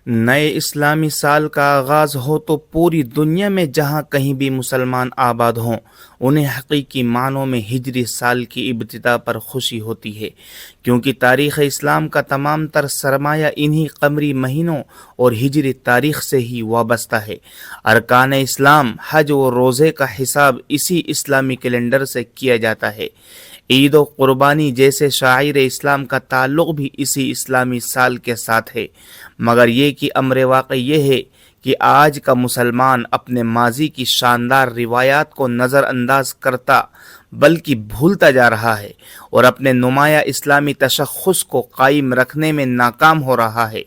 نئے اسلامی سال کا آغاز ہو تو پوری دنیا میں جہاں کہیں بھی مسلمان آباد ہوں انہیں حقیقی معنوں میں ہجری سال کی ابتدا پر خوشی ہوتی ہے، کیونکہ تاریخ اسلام کا تمام تر سرمایہ انہی قمری مہینوں اور ہجری تاریخ سے ہی وابستہ ہے۔ ارکان اسلام، حج و روزے کا حساب اسی اسلامی کیلنڈر سے کیا جاتا ہے۔ عید و قربانی جیسے شعائر اسلام کا تعلق بھی اسی اسلامی سال کے ساتھ ہے، مگر یہ کہ امر واقع یہ ہے کہ آج کا مسلمان اپنے ماضی کی شاندار روایات کو نظر انداز کرتا بلکہ بھولتا جا رہا ہے اور اپنے نمایاں اسلامی تشخص کو قائم رکھنے میں ناکام ہو رہا ہے۔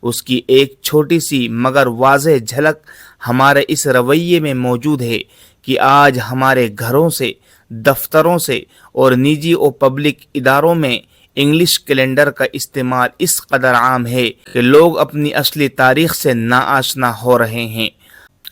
اس کی ایک چھوٹی سی مگر واضح جھلک ہمارے اس رویے میں موجود ہے کہ آج ہمارے گھروں سے، دفتروں سے اور نجی و پبلک اداروں میں انگلش کیلنڈر کا استعمال اس قدر عام ہے کہ لوگ اپنی اصلی تاریخ سے ناآشنا ہو رہے ہیں۔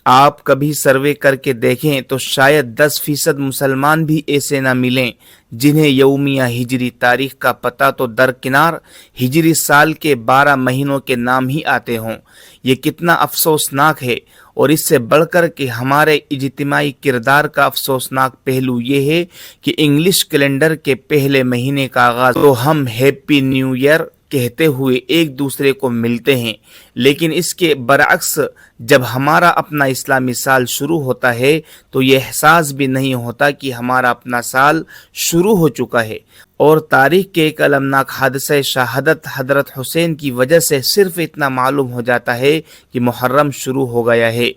آپ کبھی سروے کر کے دیکھیں تو شاید 10% مسلمان بھی ایسے نہ ملیں جنہیں یومیہ ہجری تاریخ کا پتہ تو درکنار ہجری سال کے 12 مہینوں کے نام ہی آتے ہوں۔ یہ کتنا افسوسناک ہے، اور اس سے بڑھ کر کہ ہمارے اجتماعی کردار کا افسوسناک پہلو یہ ہے کہ انگلش کیلنڈر کے پہلے مہینے کا آغاز تو ہم ہیپی نیو ایئر کہتے ہوئے ایک دوسرے کو ملتے ہیں، لیکن اس کے برعکس جب ہمارا اپنا اسلامی سال شروع ہوتا ہے تو یہ احساس بھی نہیں ہوتا کہ ہمارا اپنا سال شروع ہو چکا ہے، اور تاریخ کے ایک المناک حادثہ شہادت حضرت حسین کی وجہ سے صرف اتنا معلوم ہو جاتا ہے کہ محرم شروع ہو گیا ہے۔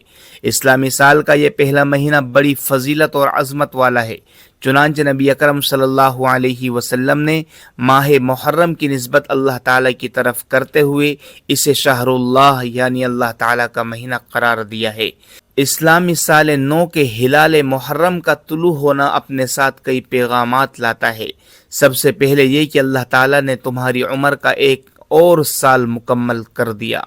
اسلامی سال کا یہ پہلا مہینہ بڑی فضیلت اور عظمت والا ہے، چنانچہ نبی اکرم صلی اللہ علیہ وسلم نے ماہ محرم کی نسبت اللہ تعالیٰ کی طرف کرتے ہوئے اسے شہر اللہ یعنی اللہ تعالیٰ کا مہینہ قرار دیا ہے۔ اسلامی سال نو کے ہلال محرم کا طلوع ہونا اپنے ساتھ کئی پیغامات لاتا ہے۔ سب سے پہلے یہ کہ اللہ تعالیٰ نے تمہاری عمر کا ایک اور سال مکمل کر دیا،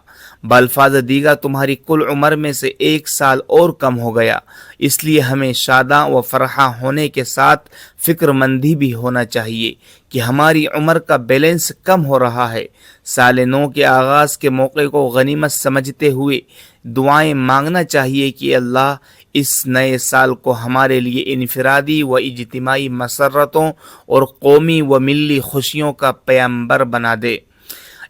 بالفاظ دیگر تمہاری کل عمر میں سے ایک سال اور کم ہو گیا۔ اس لیے ہمیں شاداں و فرحاں ہونے کے ساتھ فکر مندی بھی ہونا چاہیے کہ ہماری عمر کا بیلنس کم ہو رہا ہے۔ سال نو کے آغاز کے موقع کو غنیمت سمجھتے ہوئے دعائیں مانگنا چاہیے کہ اللہ اس نئے سال کو ہمارے لیے انفرادی و اجتماعی مسرتوں اور قومی و ملی خوشیوں کا پیامبر بنا دے۔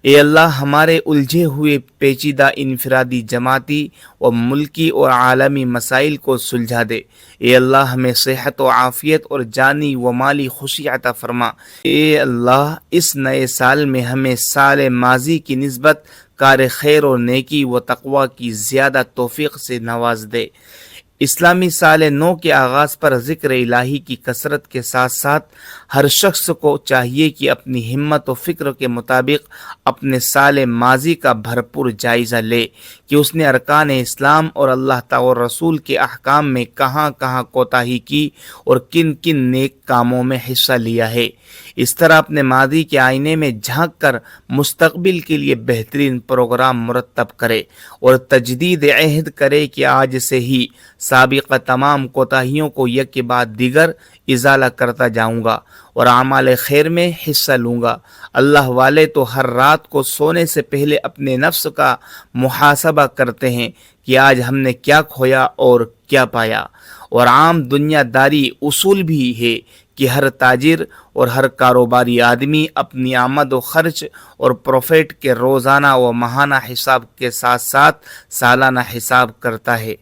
اے اللہ ہمارے الجھے ہوئے پیچیدہ انفرادی، جماعتی و ملکی اور عالمی مسائل کو سلجھا دے۔ اے اللہ ہمیں صحت و عافیت اور جانی و مالی خوشی عطا فرما۔ اے اللہ اس نئے سال میں ہمیں سال ماضی کی نسبت کار خیر و نیکی و تقوی کی زیادہ توفیق سے نواز دے۔ اسلامی سال نو کے آغاز پر ذکر الہی کی کثرت کے ساتھ ساتھ ہر شخص کو چاہیے کہ اپنی ہمت و فکر کے مطابق اپنے سال ماضی کا بھرپور جائزہ لے کہ اس نے ارکان اسلام اور اللہ تعالی اور رسول کے احکام میں کہاں کہاں کوتاہی کی اور کن کن نیک کاموں میں حصہ لیا ہے۔ اس طرح اپنے ماضی کے آئینے میں جھانک کر مستقبل کے لیے بہترین پروگرام مرتب کرے اور تجدید عہد کرے کہ آج سے ہی سابقہ تمام کوتاہیوں کو یک کے بعد دیگر ازالہ کرتا جاؤں گا اور اعمال خیر میں حصہ لوں گا۔ اللہ والے تو ہر رات کو سونے سے پہلے اپنے نفس کا محاسبہ کرتے ہیں کہ آج ہم نے کیا کھویا اور کیا پایا، اور عام دنیا داری اصول بھی ہے کہ ہر تاجر اور ہر کاروباری آدمی اپنی آمد و خرچ اور پروفٹ کے روزانہ و ماہانہ حساب کے ساتھ ساتھ سالانہ حساب کرتا ہے۔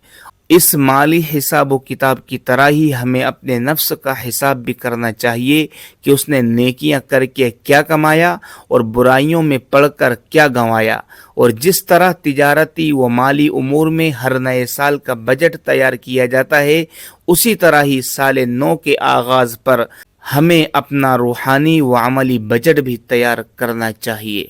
اس مالی حساب و کتاب کی طرح ہی ہمیں اپنے نفس کا حساب بھی کرنا چاہیے کہ اس نے نیکیاں کر کے کیا کمایا اور برائیوں میں پڑ کر کیا گنوایا، اور جس طرح تجارتی و مالی امور میں ہر نئے سال کا بجٹ تیار کیا جاتا ہے، اسی طرح ہی سال نو کے آغاز پر ہمیں اپنا روحانی و عملی بجٹ بھی تیار کرنا چاہیے۔